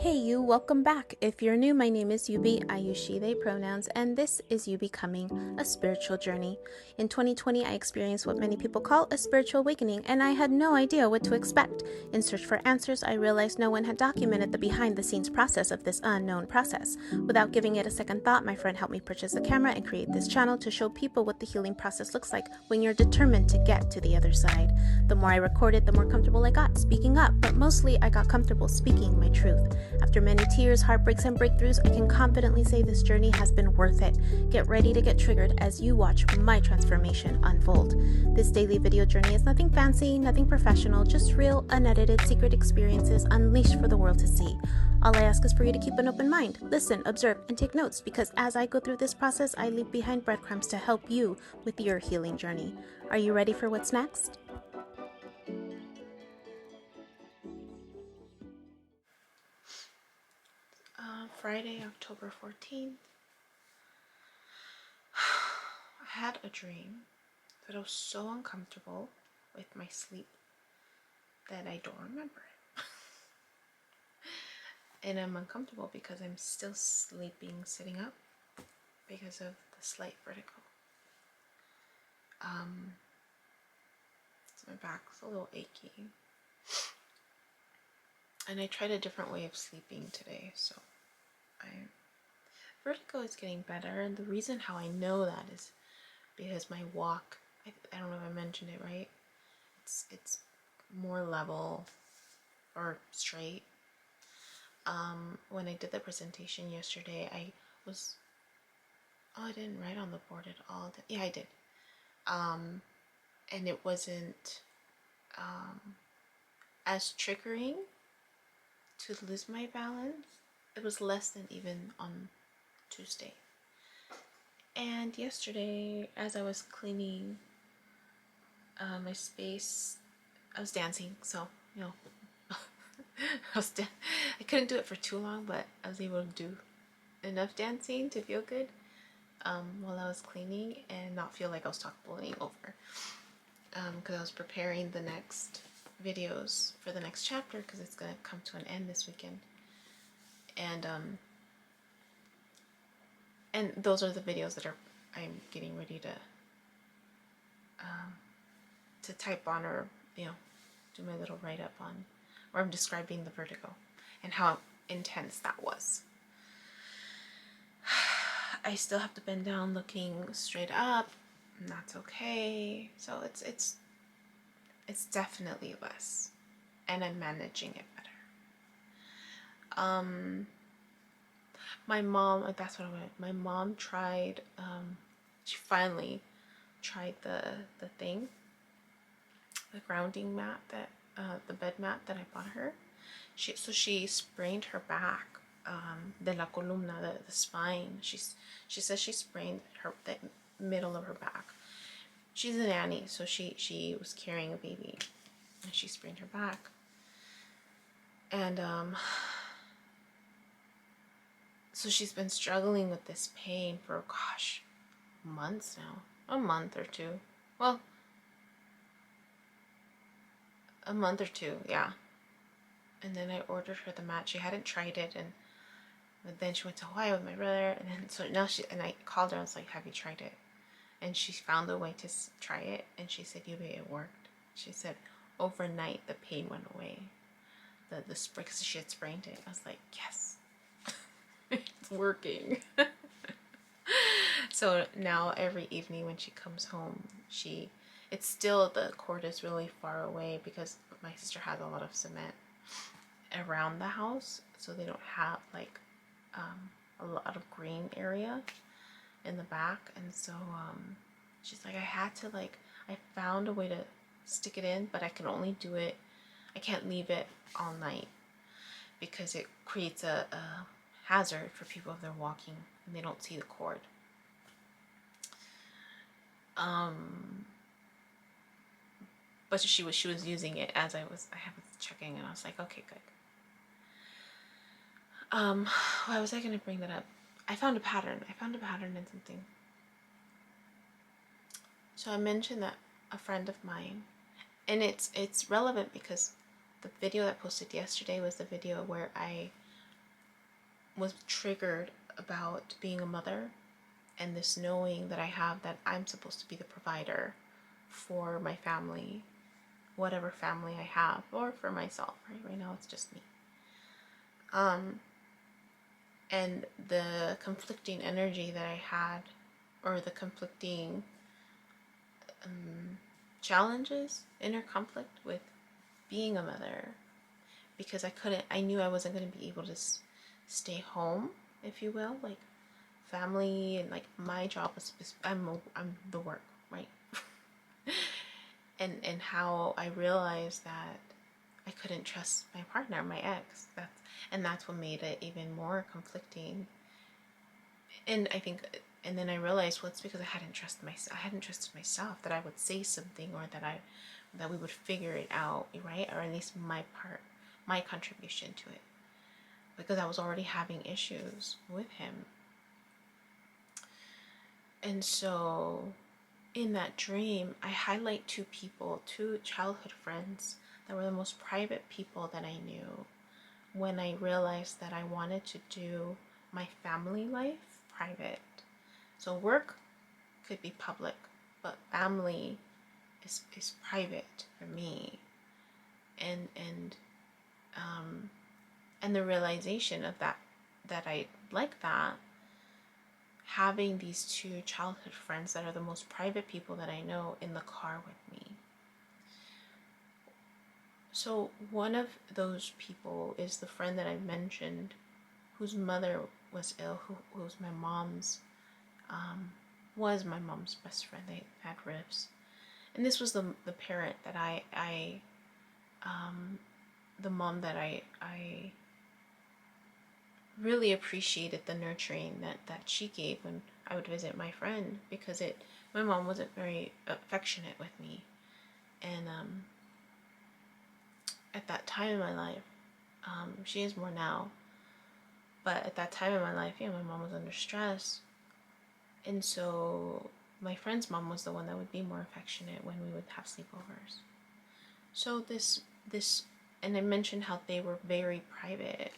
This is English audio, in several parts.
Hey you, welcome back. If you're new, my name is Yubi. I use she, they pronouns, and this is You Becoming a Spiritual Journey. In 2020, I experienced what many people call a spiritual awakening, and I had no idea what to expect. In search for answers, I realized no one had documented the behind-the-scenes process of this unknown process. Without giving it a second thought, my friend helped me purchase a camera and create this channel to show people what the healing process looks like when you're determined to get to the other side. The more I recorded, the more comfortable I got speaking up, but mostly I got comfortable speaking my truth. After many tears, heartbreaks, and breakthroughs, I can confidently say this journey has been worth it. Get ready to get triggered as you watch my transformation unfold. This daily video journey is nothing fancy, nothing professional, just real, unedited, secret experiences unleashed for the world to see. All I ask is for you to keep an open mind, listen, observe, and take notes, because as I go through this process, I leave behind breadcrumbs to help you with your healing journey. Are you ready for what's next? Friday, October 14th. I had a dream that I was so uncomfortable with my sleep that I don't remember it. And I'm uncomfortable because I'm still sleeping sitting up because of the slight vertigo. So my back's a little achy. And I tried a different way of sleeping today, so vertigo is getting better, and the reason how I know that is because my walk, I don't know if I mentioned it right, it's more level or straight. When I did the presentation yesterday, I didn't write on the board at all. Yeah, I did. And it wasn't as triggering to lose my balance. It was less than even on Tuesday. And yesterday, as I was cleaning my space, I was dancing, so I couldn't do it for too long, but I was able to do enough dancing to feel good while I was cleaning and not feel like I was toppling over, because I was preparing the next videos for the next chapter, because it's going to come to an end this weekend, and those are the videos that I'm getting ready to type on, or do my little write-up on, where I'm describing the vertigo and how intense that was. I still have to bend down looking straight up, and that's okay. So it's definitely less, and I'm managing it better. My mom, that's what I wanted. My mom tried, she finally tried the thing, the grounding mat, that the bed mat that I bought her. So she sprained her back, de la columna, the spine. She says she sprained the middle of her back. She's a nanny, so she was carrying a baby, and she sprained her back. And so she's been struggling with this pain for, gosh, months now. A month or two. Well, a month or two, yeah. And then I ordered her the mat. She hadn't tried it, but then she went to Hawaii with my brother, and then so now and I called her. I was like, "Have you tried it?" And she found a way to try it, and she said, "Yubi, it worked." She said, overnight the pain went away. The spray, because she had sprained it. I was like, yes, it's working. So now every evening when she comes home, it's still, the cord is really far away because my sister has a lot of cement around the house, so they don't have like a lot of green area in the back, and so she's like, I found a way to stick it in, but I can only do it, I can't leave it all night because it creates a hazard for people if they're walking and they don't see the cord. But she was using it as I was checking, and I was like, okay, good. Why was I going to bring that up? I found a pattern in something. So I mentioned that a friend of mine, and it's relevant because the video that I posted yesterday was the video where I was triggered about being a mother, and this knowing that I have that I'm supposed to be the provider for my family, whatever family I have, or for myself. Right now it's just me. And the conflicting energy that I had, or the conflicting challenges, inner conflict with being a mother, because I knew I wasn't going to be able to stay home, if you will, like family, and like my job was, I'm the work, right? and how I realized that I couldn't trust my partner, my ex. That's what made it even more conflicting. And I think, and then I realized, well, it's because I hadn't trusted myself that I would say something, or that we would figure it out, right? Or at least my contribution to it, because I was already having issues with him. And so in that dream, I highlight two childhood friends that were the most private people that I knew, when I realized that I wanted to do my family life private. So work could be public, but family is private for me. And the realization of that I like that, having these two childhood friends that are the most private people that I know in the car with me. So one of those people is the friend that I mentioned, whose mother was ill, who was my mom's best friend. They had rifts, and this was the parent that the mom that I really appreciated the nurturing that she gave when I would visit my friend, because my mom wasn't very affectionate with me, and at that time in my life, she is more now, but at that time in my life, my mom was under stress, and so my friend's mom was the one that would be more affectionate when we would have sleepovers. So this, and I mentioned how they were very private,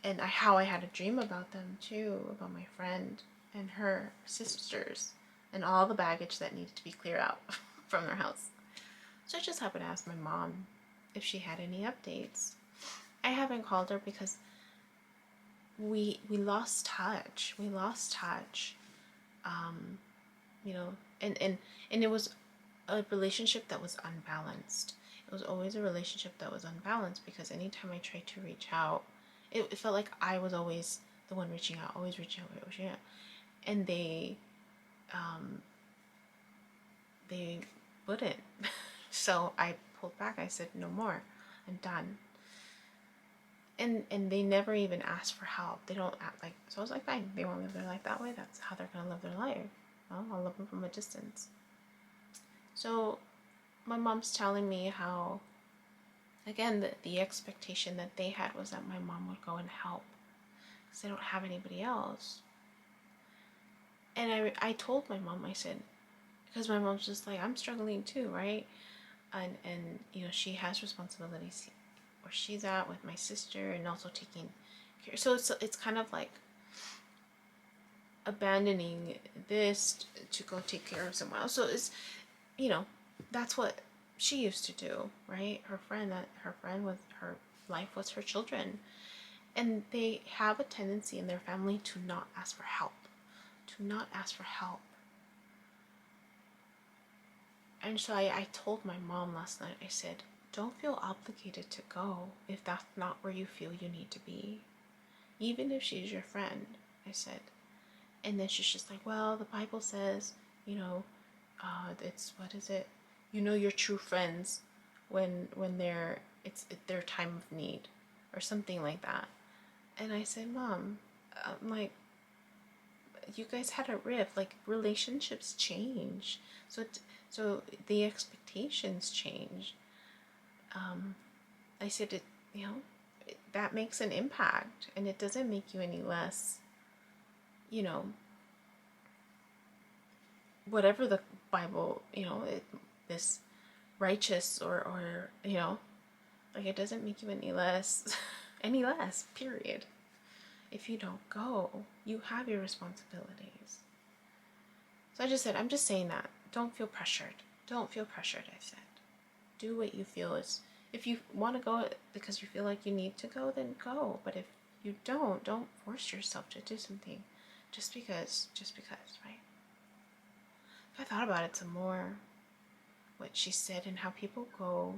and how I had a dream about them too, about my friend and her sisters, and all the baggage that needed to be cleared out from their house. So I just happened to ask my mom if she had any updates. I haven't called her because we lost touch. And it was a relationship that was unbalanced. It was always a relationship that was unbalanced, because anytime I tried to reach out, it felt like I was always the one reaching out, and they wouldn't. So I pulled back. I said, no more. I'm done. And they never even asked for help. They don't act like, so I was like, fine, they want to live their life that way, that's how they're going to live their life. Well, I'll love them from a distance. So my mom's telling me how, again, the expectation that they had was that my mom would go and help, because they don't have anybody else. And I told my mom, I said, because my mom's just like, I'm struggling too, right? And she has responsibilities where she's at with my sister, and also taking care. So it's kind of like abandoning this to go take care of someone else. So it's, that's what she used to do, right? Her friend was, her life was her children, and they have a tendency in their family to not ask for help. And so I told my mom last night, I said, don't feel obligated to go if that's not where you feel you need to be, even if she's your friend, I said. And then she's just like, well, the Bible says, it's, what is it? Your true friends when it's their time of need, or something like that. And I said, Mom, I'm like, you guys had a rift, like relationships change. So the expectations change. I said, that makes an impact, and it doesn't make you any less, whatever the Bible, this righteous, or like, it doesn't make you any less, period. if you don't go, you have your responsibilities. So I just said, I'm just saying that. Don't feel pressured. Don't feel pressured, I said. Do what you feel is, if you want to go because you feel like you need to go, then go. But if you don't force yourself to do something just because, right? If I thought about it some more, what she said and how people go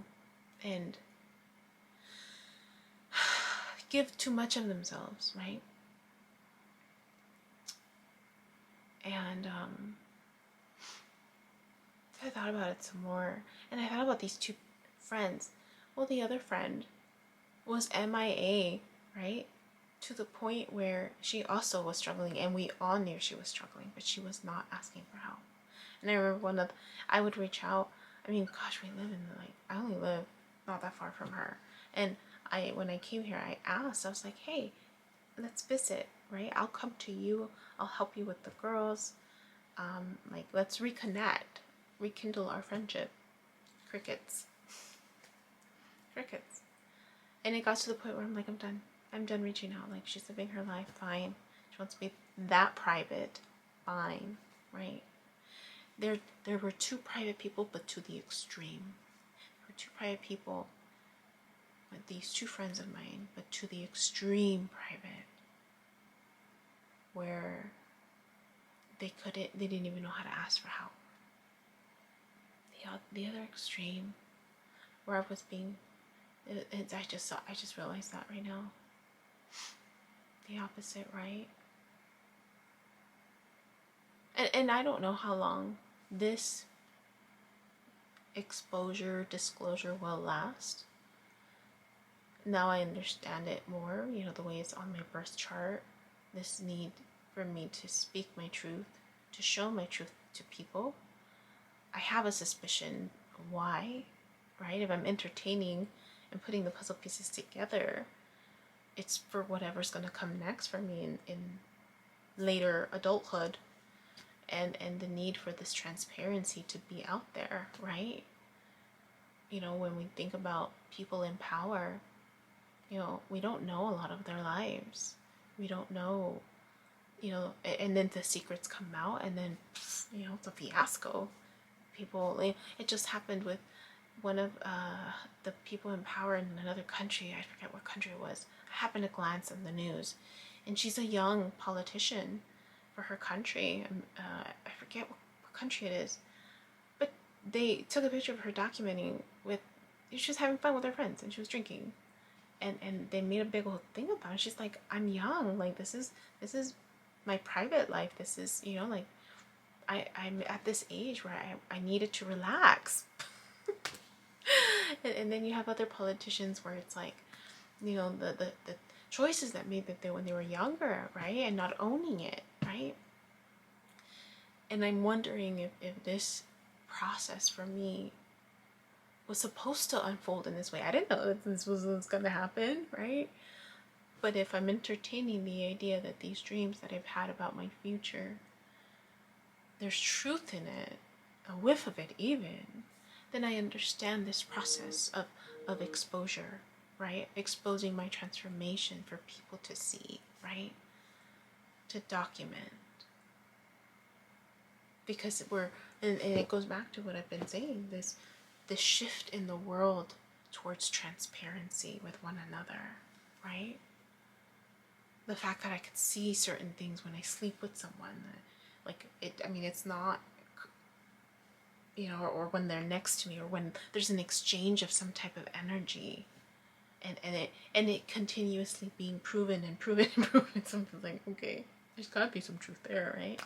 and give too much of themselves, right? And I thought about it some more, and I thought about these two friends. Well, the other friend was MIA, right? To the point where she also was struggling, and we all knew she was struggling, but she was not asking for help. And I remember I would reach out. I mean, gosh, we live in I only live not that far from her. And when I came here, I asked, I was like, hey, let's visit, right? I'll come to you. I'll help you with the girls. Let's reconnect, rekindle our friendship. Crickets. Crickets. And it got to the point where I'm like, I'm done. I'm done reaching out. Like, she's living her life, fine. She wants to be that private, fine, right? There were two private people, but to the extreme. There were two private people, with these two friends of mine, but to the extreme private, where they didn't even know how to ask for help. The other extreme, where I was being, I just realized that right now. The opposite, right? And I don't know how long this disclosure will last. Now I understand it more, the way it's on my birth chart. This need for me to speak my truth, to show my truth to people. I have a suspicion why, right? If I'm entertaining and putting the puzzle pieces together, it's for whatever's going to come next for me in later adulthood, and the need for this transparency to be out there, right? When we think about people in power, we don't know a lot of their lives. We don't know, and then the secrets come out, and then, it's a fiasco. It just happened with one of the people in power in another country. I forget what country it was. I happened to glance in the news, and she's a young politician for her country. I forget what country it is, but they took a picture of her documenting she was having fun with her friends, and she was drinking, and they made a big old thing about it. She's like, I'm young, like this is my private life. This is, I'm at this age where I needed to relax. and then you have other politicians where it's like, the choices that made that when they were younger, right? And not owning it, right? And I'm wondering if this process for me was supposed to unfold in this way. I didn't know that this was going to happen, right? But if I'm entertaining the idea that these dreams that I've had about my future, there's truth in it, a whiff of it even, then I understand this process of exposure, right? Exposing my transformation for people to see, right? To document. Because and it goes back to what I've been saying, this shift in the world towards transparency with one another, right? The fact that I could see certain things when I sleep with someone, it's not, or when they're next to me, or when there's an exchange of some type of energy, and it continuously being proven and proven and proven. Something like, okay, there's gotta be some truth there, right?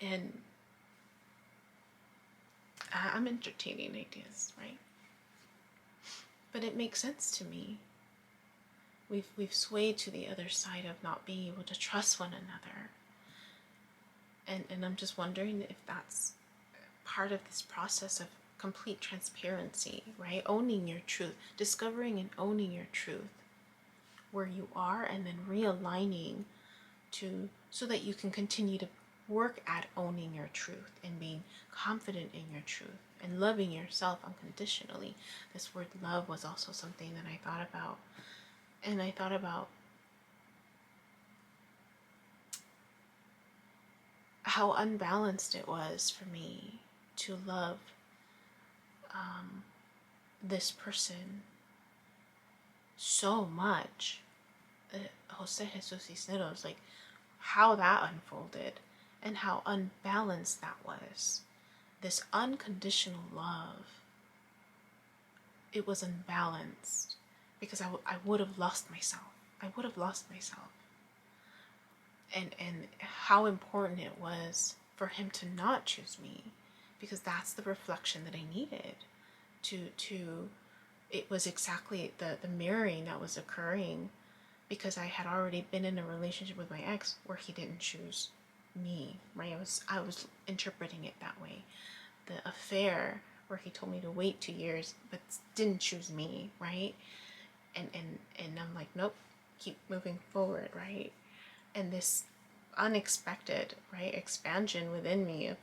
And I'm entertaining ideas, right? But it makes sense to me. We've swayed to the other side of not being able to trust one another. And I'm just wondering if that's part of this process of complete transparency, right? Owning your truth, discovering and owning your truth, where you are, and then realigning so that you can continue to work at owning your truth and being confident in your truth and loving yourself unconditionally. This word love was also something that I thought about. And I thought about how unbalanced it was for me to love this person so much. Jose Jesus Cisneros, like how that unfolded and how unbalanced that was. This unconditional love, it was unbalanced because I would have lost myself. I would have lost myself. And how important it was for him to not choose me, because that's the reflection that I needed to it was exactly the mirroring that was occurring, because I had already been in a relationship with my ex where he didn't choose me, right? I was interpreting it that way. The affair where he told me to wait 2 years but didn't choose me, right? And I'm like, nope, keep moving forward, right? And this unexpected, right, expansion within me of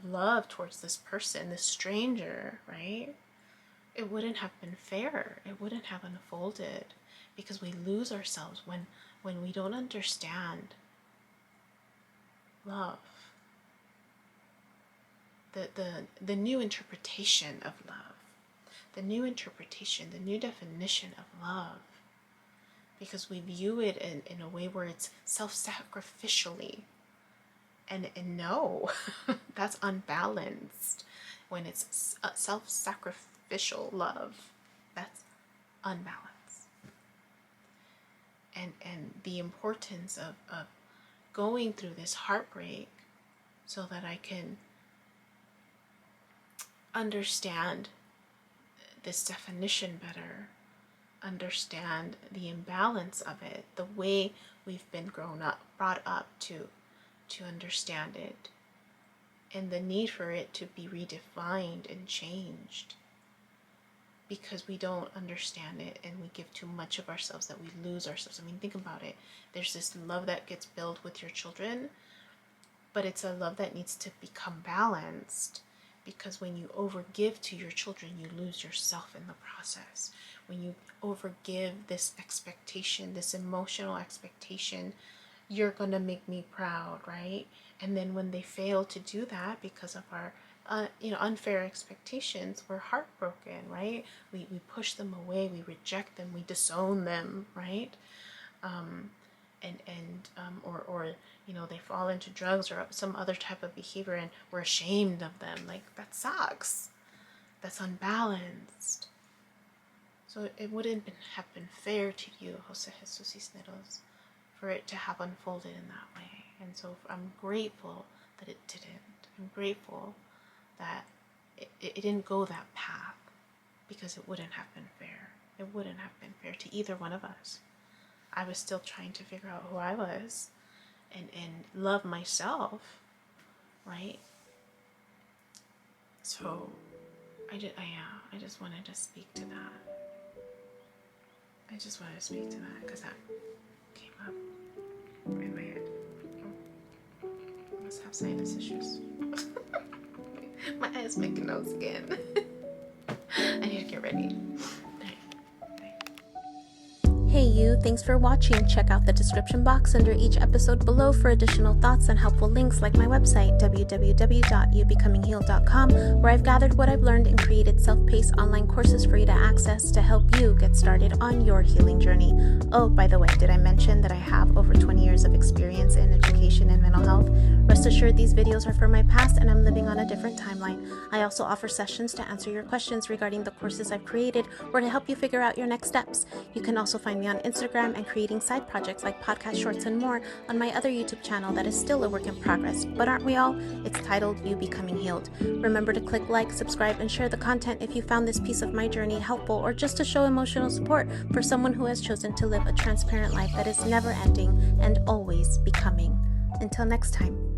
love towards this person, this stranger, right? It wouldn't have been fair. It wouldn't have unfolded, because we lose ourselves when we don't understand love. The new interpretation of love, the new interpretation, the new definition of love, because we view it in a way where it's self-sacrificially. And no, that's unbalanced. When it's self-sacrificial love, that's unbalanced. And the importance of going through this heartbreak so that I can understand this definition better, understand the imbalance of it, the way we've been brought up to understand it, and the need for it to be redefined and changed, because we don't understand it and we give too much of ourselves that we lose ourselves. I mean, think about it. There's this love that gets built with your children, but it's a love that needs to become balanced, because when you overgive to your children, you lose yourself in the process. When you overgive this expectation, this emotional expectation, you're gonna make me proud, right? And then when they fail to do that because of our unfair expectations, we're heartbroken, right? We push them away, we reject them, we disown them, right? Or they fall into drugs or some other type of behavior, and we're ashamed of them. Like, that sucks. That's unbalanced. So it wouldn't have been fair to you, Jose Jesus Cisneros, for it to have unfolded in that way. And so I'm grateful that it didn't. I'm grateful that it didn't go that path, because it wouldn't have been fair. It wouldn't have been fair to either one of us. I was still trying to figure out who I was and love myself, right? So I just wanted to speak to that. I just wanted to speak to that because that came up in my head. Oh, I must have sinus issues. My eyes making noise again. I need to get ready. Hey you, thanks for watching. Check out the description box under each episode below for additional thoughts and helpful links, like my website, www.youbecominghealed.com, where I've gathered what I've learned and created self-paced online courses for you to access to help you get started on your healing journey. Oh, by the way, did I mention that I have over 20 years of experience in education and mental health? Rest assured, these videos are from my past and I'm living on a different timeline. I also offer sessions to answer your questions regarding the courses I've created or to help you figure out your next steps. You can also find me on Instagram and creating side projects like podcast shorts and more on my other YouTube channel that is still a work in progress, but aren't we all? It's titled You Becoming Healed. Remember to click like, subscribe, and share the content if you found this piece of my journey helpful, or just to show emotional support for someone who has chosen to live a transparent life that is never ending and always becoming. Until next time.